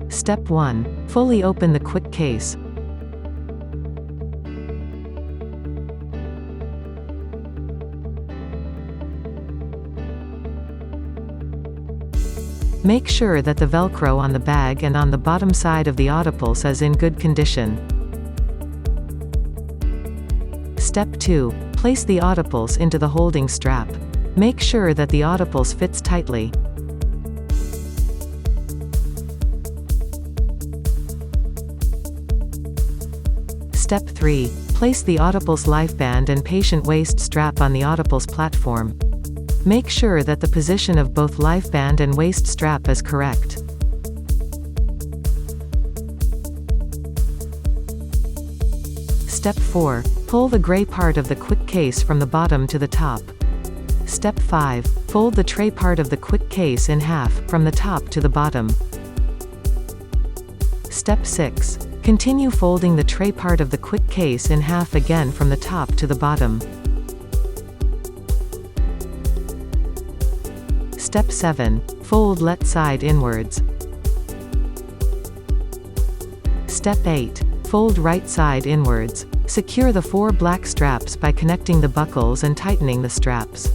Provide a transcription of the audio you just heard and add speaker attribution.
Speaker 1: Step 1. Fully open the quick case. Make sure that the Velcro on the bag and on the bottom side of the AutoPulse is in good condition. Step 2. Place the AutoPulse into the holding strap. Make sure that the AutoPulse fits tightly. Step 3. Place the AutoPulse LifeBand and patient waist strap on the AutoPulse platform. Make sure that the position of both LifeBand and waist strap is correct. Step 4. Pull the gray part of the quick case from the bottom to the top. Step 5. Fold the tray part of the quick case in half, from the top to the bottom. Step 6. Continue folding the tray part of the quick case in half again from the top to the bottom. Step 7. Fold left side inwards. Step 8. Fold right side inwards. Secure the 4 black straps by connecting the buckles and tightening the straps.